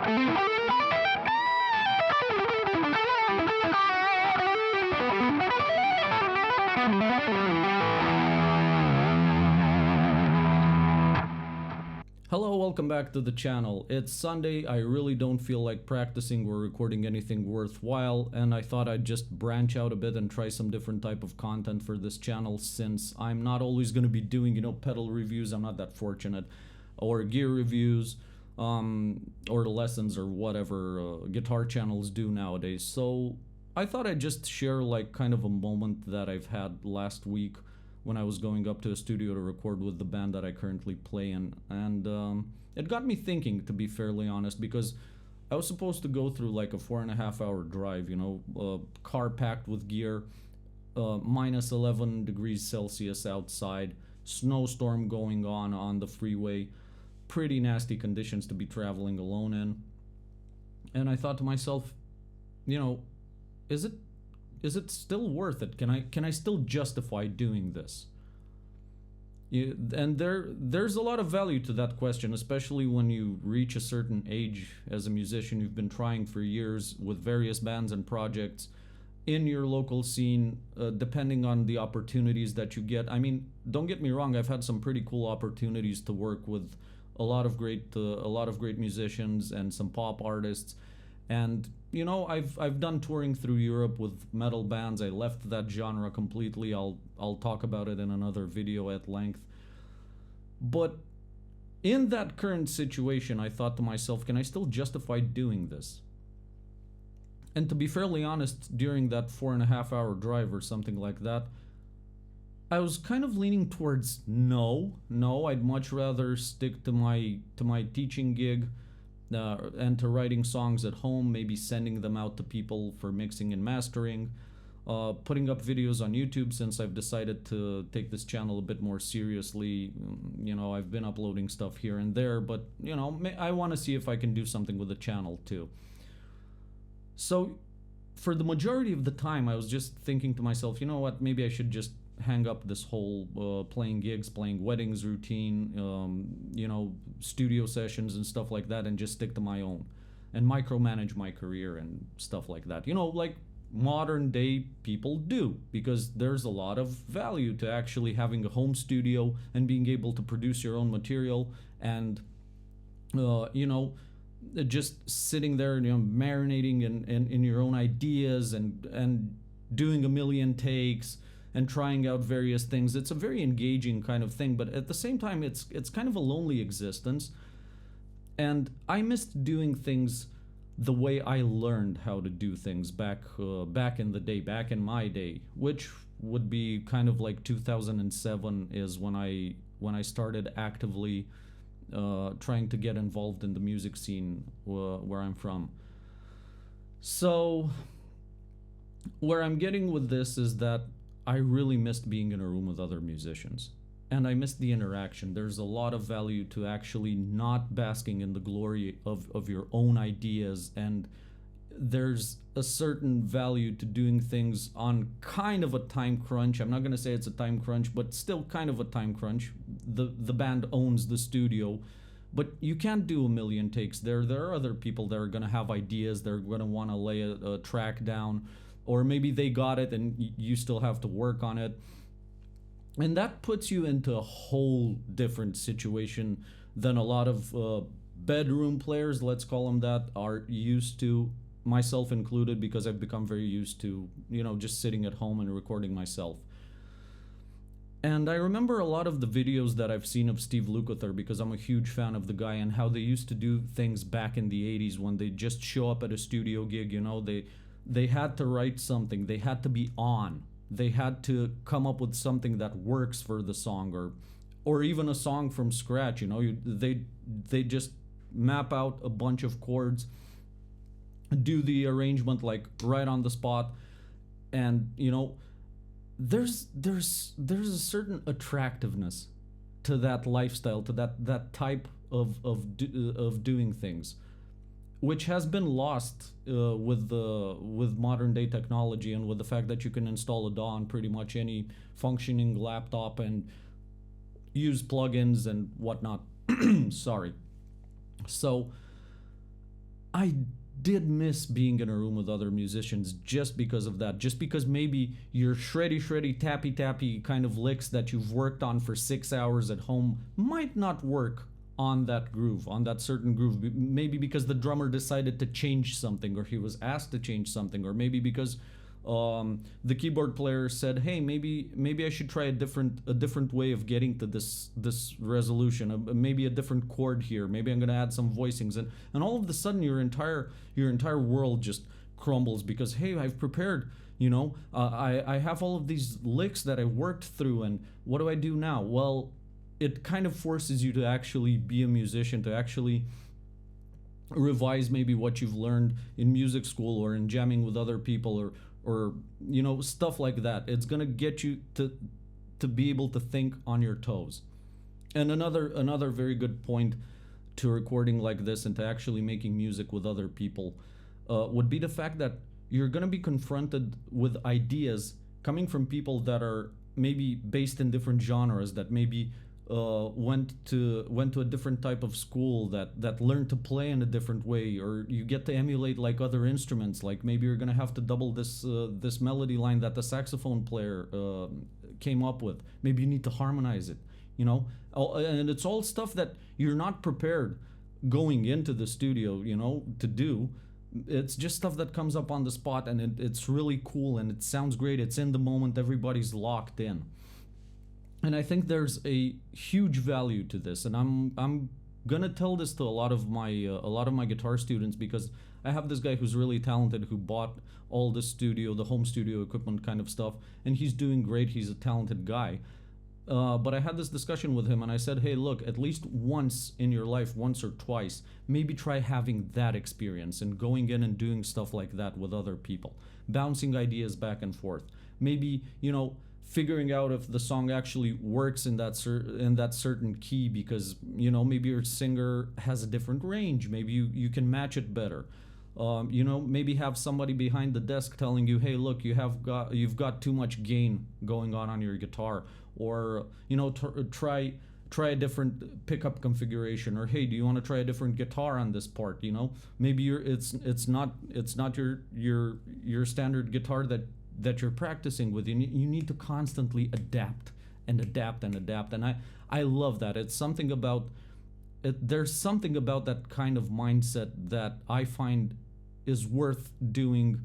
Hello, welcome back to the channel. It's Sunday, I really don't feel like practicing or recording anything worthwhile, and I thought I'd just branch out a bit and try some different type of content for this channel, since I'm not always going to be doing, pedal reviews. I'm not that fortunate, or gear reviews, or lessons or whatever guitar channels do nowadays. So I thought I'd just share like kind of a moment that I've had last week when I was going up to a studio to record with the band that I currently play in. And it got me thinking, to be fairly honest, because I was supposed to go through like a 4.5 hour drive, car packed with gear, minus 11 degrees Celsius outside, snowstorm going on the freeway, pretty nasty conditions to be traveling alone in. And I thought to myself, is it still worth it? Can I still justify doing this? And there's a lot of value to that question, especially when you reach a certain age as a musician. You've been trying for years with various bands and projects in your local scene, depending on the opportunities that you get. I mean, don't get me wrong, I've had some pretty cool opportunities to work with a lot of great musicians and some pop artists. And I've done touring through Europe with metal bands. I left that genre completely. I'll talk about it in another video at length. But in that current situation, I thought to myself, can I still justify doing this? And to be fairly honest, during that 4.5 hour drive or something like that, I was kind of leaning towards no. I'd much rather stick to my teaching gig. And to writing songs at home, maybe sending them out to people for mixing and mastering, putting up videos on YouTube, since I've decided to take this channel a bit more seriously. I've been uploading stuff here and there, but I want to see if I can do something with the channel too. So for the majority of the time, I was just thinking to myself, maybe I should just hang up this whole playing gigs, playing weddings routine, studio sessions and stuff like that, and just stick to my own and micromanage my career and stuff like that, like modern day people do, because there's a lot of value to actually having a home studio and being able to produce your own material, and just sitting there, marinating in your own ideas and doing a million takes and trying out various things. It's a very engaging kind of thing, but at the same time, it's kind of a lonely existence. And I missed doing things the way I learned how to do things back in the day, back in my day, which would be kind of like 2007 is when I started actively trying to get involved in the music scene where I'm from. So where I'm getting with this is that I really missed being in a room with other musicians, and I missed the interaction. There's a lot of value to actually not basking in the glory of your own ideas, and there's a certain value to doing things on kind of a time crunch. I'm not going to say it's a time crunch, but still kind of a time crunch. The band owns the studio, but you can't do a million takes there. There are other people that are going to have ideas. They're going to want to lay a track down, or maybe they got it and you still have to work on it. And that puts you into a whole different situation than a lot of bedroom players, let's call them that, are used to, myself included, because I've become very used to, just sitting at home and recording myself. And I remember a lot of the videos that I've seen of Steve Lukather, because I'm a huge fan of the guy, and how they used to do things back in the 80s when they just show up at a studio gig. They had to write something, they had to be on, they had to come up with something that works for the song, or even a song from scratch. They just map out a bunch of chords, do the arrangement like right on the spot, and there's a certain attractiveness to that lifestyle, to that type of doing things, which has been lost with modern day technology, and with the fact that you can install a DAW on pretty much any functioning laptop and use plugins and whatnot. Sorry. So I did miss being in a room with other musicians just because of that. Just because maybe your shreddy, shreddy, tappy, tappy kind of licks that you've worked on for 6 hours at home might not work on that groove, on that certain groove. Maybe because the drummer decided to change something, or he was asked to change something, or maybe because the keyboard player said, "Hey, maybe I should try a different way of getting to this resolution. Maybe a different chord here. Maybe I'm gonna add some voicings." And all of a sudden, your entire world just crumbles because, hey, I've prepared. I have all of these licks that I worked through, and what do I do now? Well, it kind of forces you to actually be a musician, to actually revise maybe what you've learned in music school or in jamming with other people, or stuff like that. It's gonna get you to be able to think on your toes. And another very good point to recording like this and to actually making music with other people would be the fact that you're gonna be confronted with ideas coming from people that are maybe based in different genres, that maybe went to a different type of school, that learned to play in a different way, or you get to emulate like other instruments. Like maybe you're gonna have to double this melody line that the saxophone player came up with. Maybe you need to harmonize it. And it's all stuff that you're not prepared going into the studio, to do. It's just stuff that comes up on the spot, and it's really cool and it sounds great. It's in the moment. Everybody's locked in. And I think there's a huge value to this, and I'm gonna tell this to a lot of my guitar students, because I have this guy who's really talented, who bought all the home studio equipment kind of stuff, and he's doing great. He's a talented guy. But I had this discussion with him, and I said, hey, look, at least once in your life, once or twice, maybe try having that experience and going in and doing stuff like that with other people, bouncing ideas back and forth. Maybe, figuring out if the song actually works in that certain key, because maybe your singer has a different range. Maybe you can match it better. Maybe have somebody behind the desk telling you, hey, look, you've got too much gain going on your guitar, or try a different pickup configuration, or hey, do you want to try a different guitar on this part? Maybe it's not your standard guitar that you're practicing with. You need to constantly adapt and adapt and adapt. And I love that. It's something about it. There's something about that kind of mindset that I find is worth doing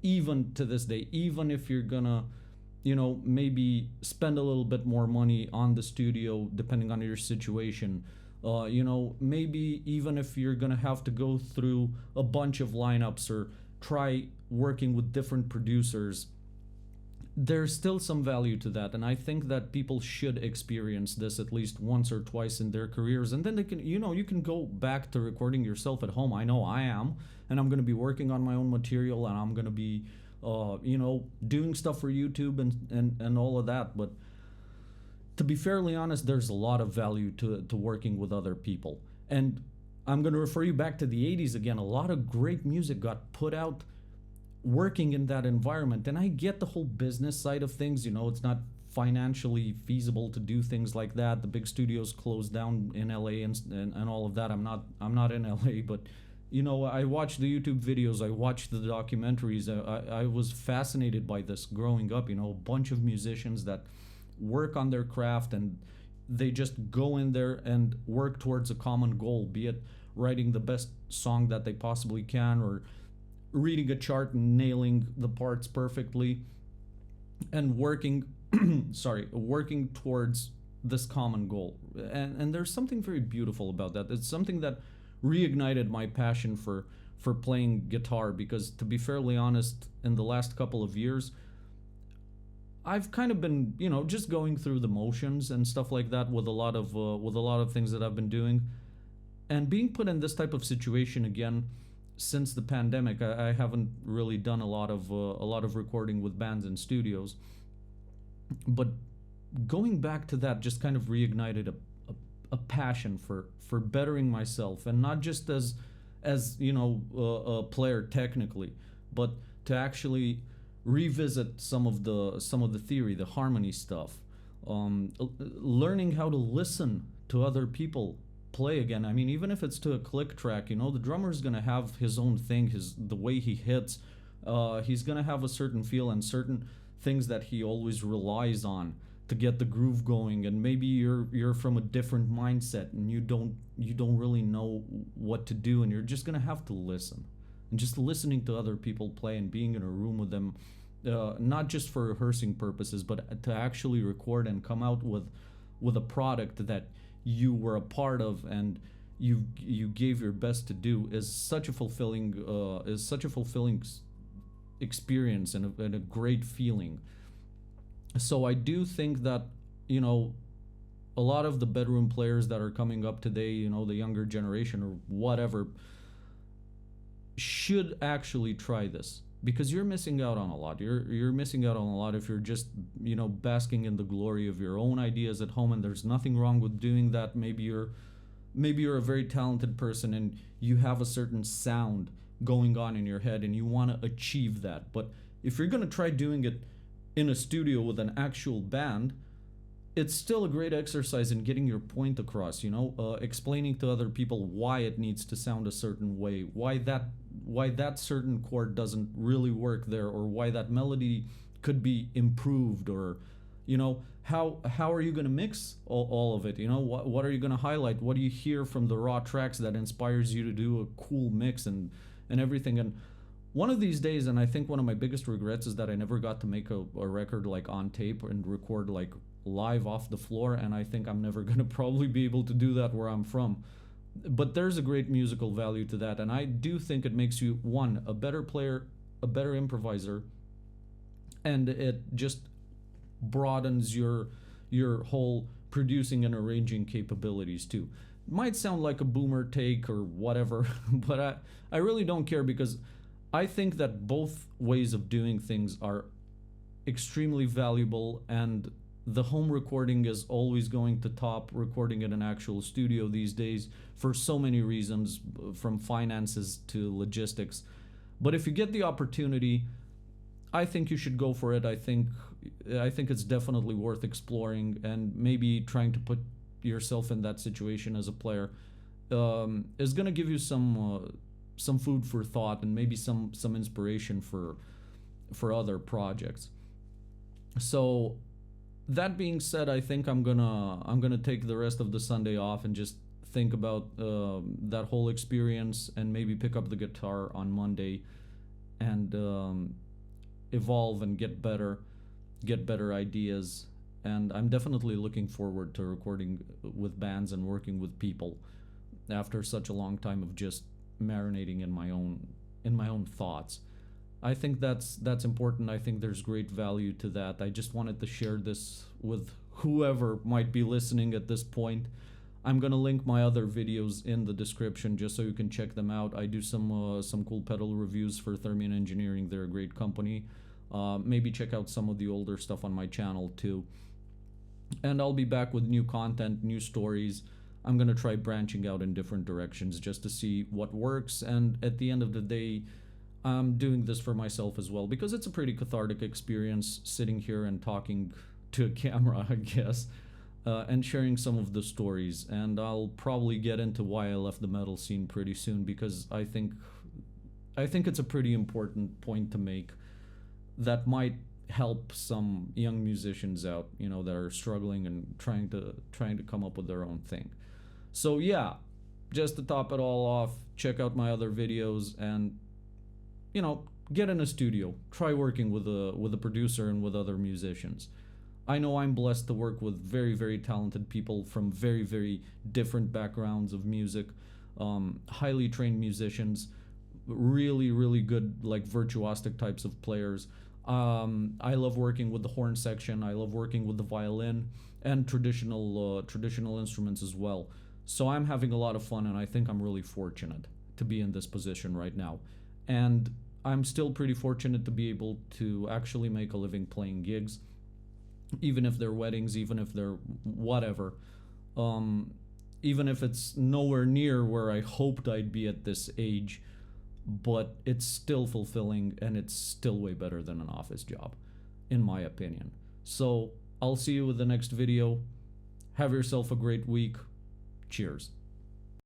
even to this day, even if you're gonna maybe spend a little bit more money on the studio depending on your situation. Maybe even if you're gonna have to go through a bunch of lineups or try working with different producers, there's still some value to that. And I think that people should experience this at least once or twice in their careers, and then they can you can go back to recording yourself at home. I know I am, and I'm going to be working on my own material, and I'm going to be doing stuff for YouTube and all of that. But to be fairly honest, there's a lot of value to working with other people. And I'm going to refer you back to the 80s again. A lot of great music got put out working in that environment. And I get the whole business side of things. It's not financially feasible to do things like that. The big studios closed down in LA and all of that. I'm not in LA, but I watched the YouTube videos, I watched the documentaries. I was fascinated by this growing up. A bunch of musicians that work on their craft, and they just go in there and work towards a common goal, be it writing the best song that they possibly can, or reading a chart and nailing the parts perfectly, and working working towards this common goal. And there's something very beautiful about that. It's something that reignited my passion for playing guitar, because to be fairly honest, in the last couple of years, I've kind of been, just going through the motions and stuff like that with a lot of things that I've been doing, and being put in this type of situation again since the pandemic. I haven't really done a lot of recording with bands in studios, but going back to that just kind of reignited a passion for bettering myself, and not just as a player technically, but to actually revisit some of the theory, the harmony stuff, learning how to listen to other people play again. I mean, even if it's to a click track, you know, the drummer's gonna have his own thing, his the way he hits. He's gonna have a certain feel and certain things that he always relies on to get the groove going. And maybe you're from a different mindset and you don't really know what to do, and you're just gonna have to listen. And just listening to other people play and being in a room with them, not just for rehearsing purposes, but to actually record and come out with a product that you were a part of and you gave your best to do, is such a fulfilling experience and a great feeling. So I do think that, you know, a lot of the bedroom players that are coming up today, you know, the younger generation or whatever, should actually try this, because you're missing out on a lot. You're missing out on a lot if you're just, you know, basking in the glory of your own ideas at home, and there's nothing wrong with doing that. Maybe you're a very talented person and you have a certain sound going on in your head and you want to achieve that. But if you're going to try doing it in a studio with an actual band, it's still a great exercise in getting your point across, you know, explaining to other people why it needs to sound a certain way, why that certain chord doesn't really work there, or why that melody could be improved, or, you know, how are you going to mix all of it, you know, what are you going to highlight, what do you hear from the raw tracks that inspires you to do a cool mix and everything. And one of these days, and I think one of my biggest regrets, is that I never got to make a record like on tape and record like live off the floor, and I think I'm never going to probably be able to do that where I'm from. But there's a great musical value to that, and I do think it makes you, one, a better player, a better improviser, and it just broadens your whole producing and arranging capabilities too. It might sound like a boomer take or whatever, but I really don't care, because I think that both ways of doing things are extremely valuable, and the home recording is always going to top recording in an actual studio these days for so many reasons, from finances to logistics. But if you get the opportunity, I think you should go for it. I think it's definitely worth exploring, and maybe trying to put yourself in that situation as a player is going to give you some food for thought, and maybe some inspiration for other projects. So that being said, I think I'm gonna take the rest of the Sunday off and just think about that whole experience, and maybe pick up the guitar on Monday and evolve and get better ideas. And I'm definitely looking forward to recording with bands and working with people after such a long time of just marinating in my own thoughts. I think that's important. I think there's great value to that. I just wanted to share this with whoever might be listening at this point. I'm gonna link my other videos in the description just so you can check them out. I do some cool pedal reviews for Thermion Engineering. They're a great company. Maybe check out some of the older stuff on my channel too. And I'll be back with new content, new stories. I'm gonna try branching out in different directions just to see what works. And at the end of the day, I'm doing this for myself as well, because it's a pretty cathartic experience sitting here and talking to a camera, I guess, and sharing some of the stories. And I'll probably get into why I left the metal scene pretty soon, because I think it's a pretty important point to make that might help some young musicians out, you know, that are struggling and trying to come up with their own thing. So yeah, just to top it all off, check out my other videos, and, you know, get in a studio, try working with a producer and with other musicians. I know I'm blessed to work with very, very talented people from very, very different backgrounds of music, highly trained musicians, really, really good, like, virtuosic types of players. I love working with the horn section. I love working with the violin and traditional instruments as well. So I'm having a lot of fun, and I think I'm really fortunate to be in this position right now. And I'm still pretty fortunate to be able to actually make a living playing gigs, even if they're weddings, even if they're whatever, even if it's nowhere near where I hoped I'd be at this age, but it's still fulfilling, and it's still way better than an office job, in my opinion. So I'll see you with the next video. Have yourself a great week. Cheers.